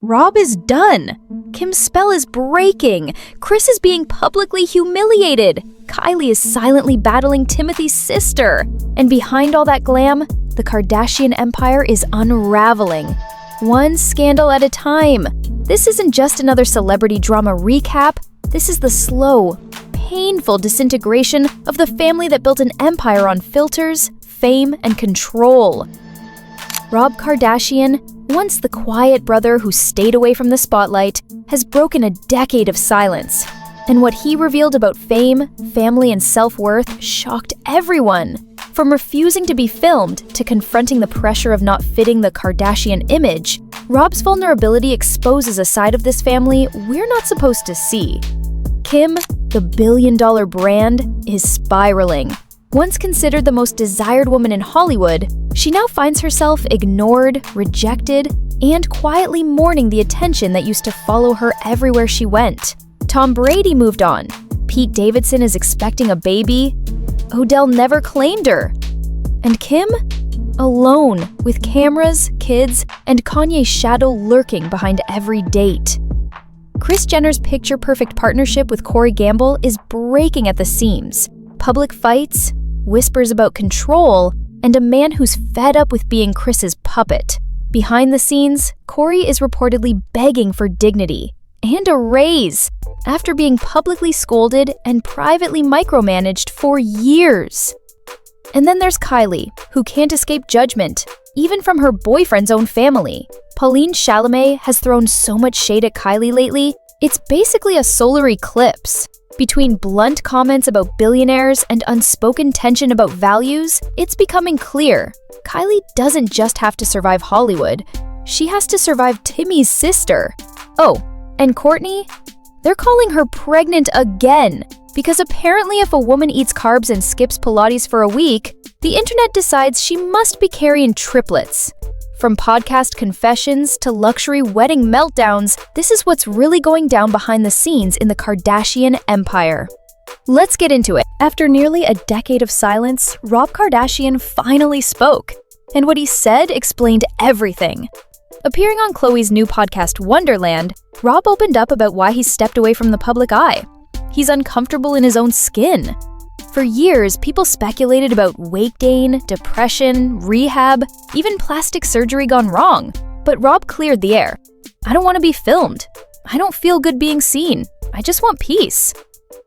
Rob is done. Kim's spell is breaking. Kris is being publicly humiliated. Kylie is silently battling Timothée's sister. And behind all that glam, the Kardashian empire is unraveling. One scandal at a time. This isn't just another celebrity drama recap. This is the slow, painful disintegration of the family that built an empire on filters, fame, and control. Rob Kardashian, once the quiet brother who stayed away from the spotlight, has broken a decade of silence. And what he revealed about fame, family, and self-worth shocked everyone. From refusing to be filmed to confronting the pressure of not fitting the Kardashian image, Rob's vulnerability exposes a side of this family we're not supposed to see. Kim, the billion-dollar brand, is spiraling. Once considered the most desired woman in Hollywood, she now finds herself ignored, rejected, and quietly mourning the attention that used to follow her everywhere she went. Tom Brady moved on. Pete Davidson is expecting a baby. Odell never claimed her. And Kim? Alone, with cameras, kids, and Kanye's shadow lurking behind every date. Kris Jenner's picture-perfect partnership with Corey Gamble is breaking at the seams. Public fights, whispers about control, and a man who's fed up with being Kris's puppet. Behind the scenes, Corey is reportedly begging for dignity and a raise after being publicly scolded and privately micromanaged for years. And then there's Kylie, who can't escape judgment, even from her boyfriend's own family. Chalamet has thrown so much shade at Kylie lately, it's basically a solar eclipse. Between blunt comments about billionaires and unspoken tension about values, it's becoming clear. Kylie doesn't just have to survive Hollywood, she has to survive Timmy's sister. Oh, and Kourtney? They're calling her pregnant again, because apparently if a woman eats carbs and skips Pilates for a week, the internet decides she must be carrying triplets. From podcast confessions to luxury wedding meltdowns, this is what's really going down behind the scenes in the Kardashian empire. Let's get into it. After nearly a decade of silence, Rob Kardashian finally spoke. And what he said explained everything. Appearing on Khloé's new podcast Wonderland, Rob opened up about why he stepped away from the public eye. He's uncomfortable in his own skin. For years, people speculated about weight gain, depression, rehab, even plastic surgery gone wrong. But Rob cleared the air. I don't want to be filmed. I don't feel good being seen. I just want peace.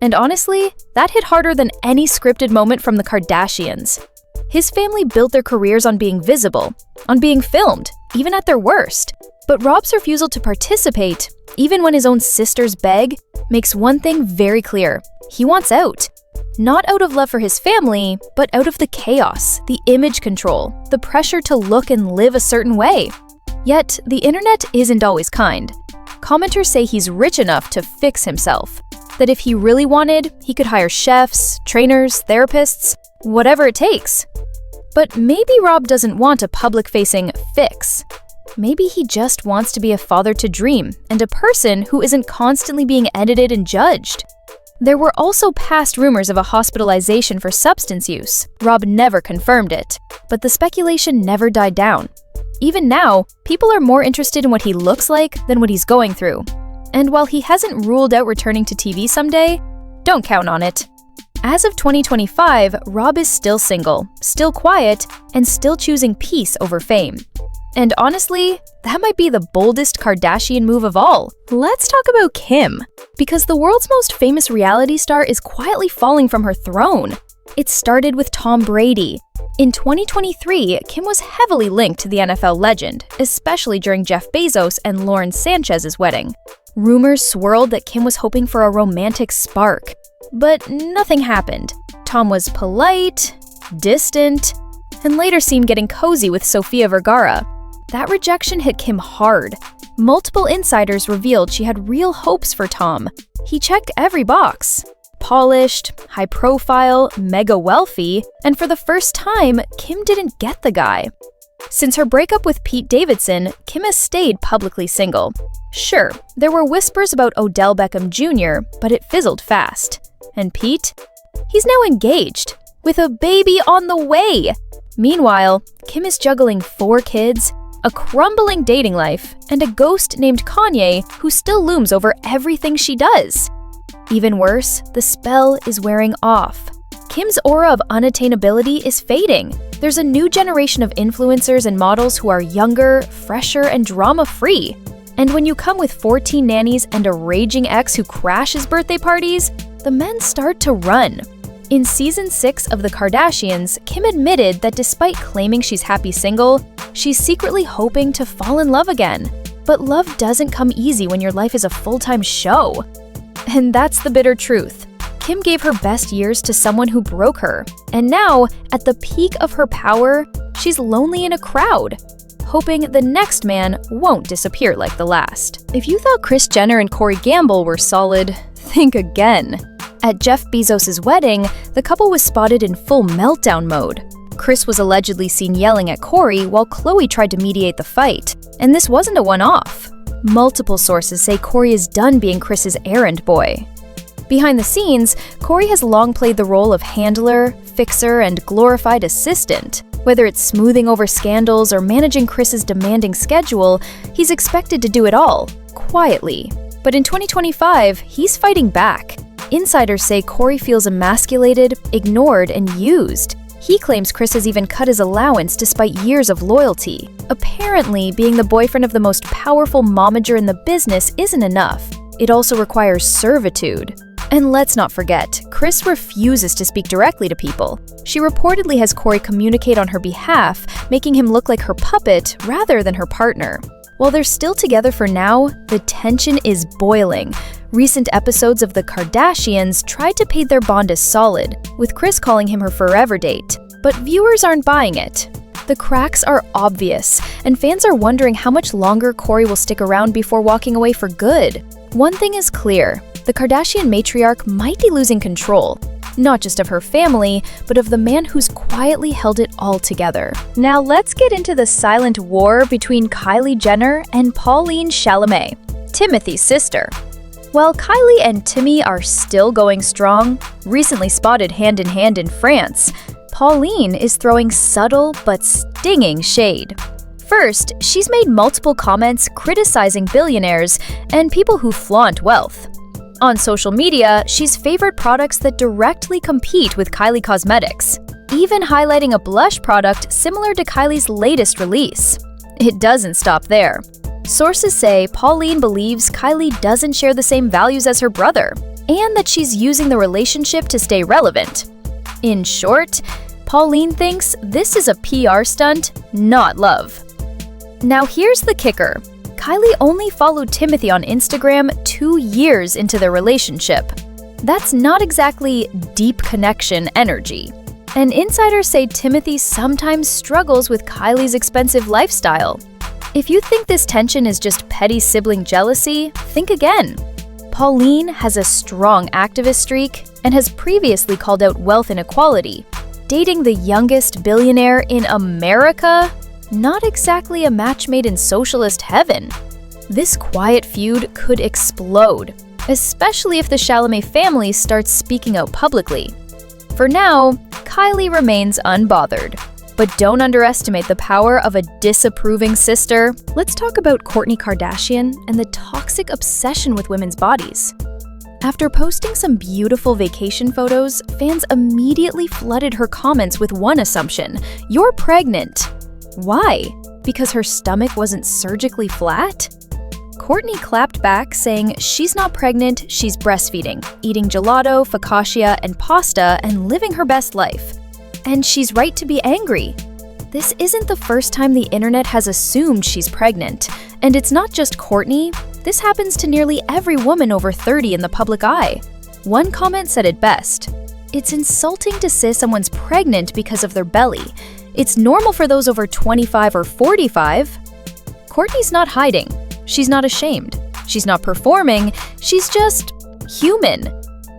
And honestly, that hit harder than any scripted moment from the Kardashians. His family built their careers on being visible, on being filmed, even at their worst. But Rob's refusal to participate, even when his own sisters beg, makes one thing very clear. He wants out. Not out of love for his family, but out of the chaos, the image control, the pressure to look and live a certain way. Yet, the internet isn't always kind. Commenters say he's rich enough to fix himself, that if he really wanted, he could hire chefs, trainers, therapists, whatever it takes. But maybe Rob doesn't want a public-facing fix. Maybe he just wants to be a father to dream and a person who isn't constantly being edited and judged. There were also past rumors of a hospitalization for substance use. Rob never confirmed it, but the speculation never died down. Even now, people are more interested in what he looks like than what he's going through. And while he hasn't ruled out returning to TV someday, don't count on it. As of 2025, Rob is still single, still quiet, and still choosing peace over fame. And honestly, that might be the boldest Kardashian move of all. Let's talk about Kim, because the world's most famous reality star is quietly falling from her throne. It started with Tom Brady. In 2023, Kim was heavily linked to the NFL legend, especially during Jeff Bezos and Lauren Sanchez's wedding. Rumors swirled that Kim was hoping for a romantic spark, but nothing happened. Tom was polite, distant, and later seen getting cozy with Sofia Vergara. That rejection hit Kim hard. Multiple insiders revealed she had real hopes for Tom. He checked every box. Polished, high profile, mega wealthy, and for the first time, Kim didn't get the guy. Since her breakup with Pete Davidson, Kim has stayed publicly single. Sure, there were whispers about Odell Beckham Jr., but it fizzled fast. And Pete? He's now engaged, with a baby on the way! Meanwhile, Kim is juggling 4 kids, a crumbling dating life, and a ghost named Kanye who still looms over everything she does. Even worse, the spell is wearing off. Kim's aura of unattainability is fading. There's a new generation of influencers and models who are younger, fresher, and drama-free. And when you come with 14 nannies and a raging ex who crashes birthday parties, the men start to run. In season 6 of The Kardashians, Kim admitted that despite claiming she's happy single, she's secretly hoping to fall in love again. But love doesn't come easy when your life is a full-time show. And that's the bitter truth. Kim gave her best years to someone who broke her, and now, at the peak of her power, she's lonely in a crowd, hoping the next man won't disappear like the last. If you thought Kris Jenner and Corey Gamble were solid, think again. At Jeff Bezos' wedding, the couple was spotted in full meltdown mode. Kris was allegedly seen yelling at Corey while Khloe tried to mediate the fight, and this wasn't a one-off. Multiple sources say Corey is done being Kris's errand boy. Behind the scenes, Corey has long played the role of handler, fixer, and glorified assistant. Whether it's smoothing over scandals or managing Kris's demanding schedule, he's expected to do it all, quietly. But in 2025, he's fighting back. Insiders say Corey feels emasculated, ignored, and used. He claims Kris has even cut his allowance despite years of loyalty. Apparently, being the boyfriend of the most powerful momager in the business isn't enough. It also requires servitude. And let's not forget, Kris refuses to speak directly to people. She reportedly has Corey communicate on her behalf, making him look like her puppet rather than her partner. While they're still together for now, the tension is boiling. Recent episodes of The Kardashians tried to paint their bond as solid, with Kris calling him her forever date. But viewers aren't buying it. The cracks are obvious, and fans are wondering how much longer Corey will stick around before walking away for good. One thing is clear. The Kardashian matriarch might be losing control, not just of her family, but of the man who's quietly held it all together. Now let's get into the silent war between Kylie Jenner and Pauline Chalamet, Timothee's sister. While Kylie and Timmy are still going strong, recently spotted hand-in-hand in France, Pauline is throwing subtle but stinging shade. First, she's made multiple comments criticizing billionaires and people who flaunt wealth. On social media, she's favored products that directly compete with Kylie Cosmetics, even highlighting a blush product similar to Kylie's latest release. It doesn't stop there. Sources say Pauline believes Kylie doesn't share the same values as her brother, and that she's using the relationship to stay relevant. In short, Pauline thinks this is a PR stunt, not love. Now here's the kicker. Kylie only followed Timothée on Instagram 2 years into their relationship. That's not exactly deep connection energy. And insiders say Timothée sometimes struggles with Kylie's expensive lifestyle. If you think this tension is just petty sibling jealousy, think again. Pauline has a strong activist streak and has previously called out wealth inequality. Dating the youngest billionaire in America? Not exactly a match made in socialist heaven. This quiet feud could explode, especially if the Chalamet family starts speaking out publicly. For now, Kylie remains unbothered. But don't underestimate the power of a disapproving sister. Let's talk about Kourtney Kardashian and the toxic obsession with women's bodies. After posting some beautiful vacation photos, fans immediately flooded her comments with one assumption: you're pregnant. Why? Because her stomach wasn't surgically flat? Kourtney clapped back, saying she's not pregnant, she's breastfeeding, eating gelato, focaccia, and pasta, and living her best life. And she's right to be angry. This isn't the first time the internet has assumed she's pregnant. And it's not just Kourtney. This happens to nearly every woman over 30 in the public eye. One comment said it best: "It's insulting to say someone's pregnant because of their belly. It's normal for those over 25 or 45. Kourtney's not hiding. She's not ashamed. She's not performing. She's just human."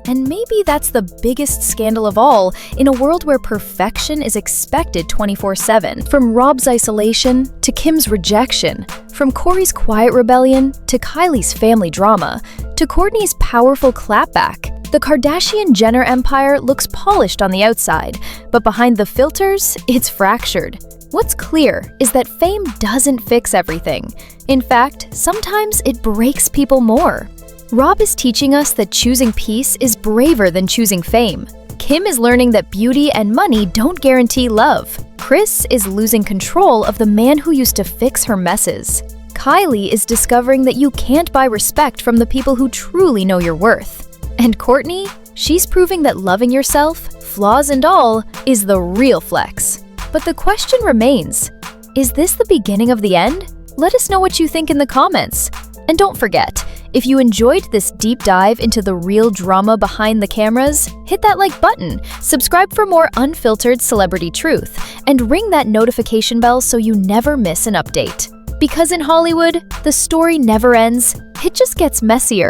And maybe that's the biggest scandal of all in a world where perfection is expected 24/7. From Rob's isolation to Kim's rejection, from Corey's quiet rebellion to Kylie's family drama, to Kourtney's powerful clapback, the Kardashian-Jenner empire looks polished on the outside, but behind the filters, it's fractured. What's clear is that fame doesn't fix everything. In fact, sometimes it breaks people more. Rob is teaching us that choosing peace is braver than choosing fame. Kim is learning that beauty and money don't guarantee love. Kris is losing control of the man who used to fix her messes. Kylie is discovering that you can't buy respect from the people who truly know your worth. And Kourtney, she's proving that loving yourself, flaws and all, is the real flex. But the question remains, is this the beginning of the end? Let us know what you think in the comments. And don't forget, if you enjoyed this deep dive into the real drama behind the cameras, hit that like button, subscribe for more unfiltered celebrity truth, and ring that notification bell so you never miss an update. Because in Hollywood, the story never ends, it just gets messier.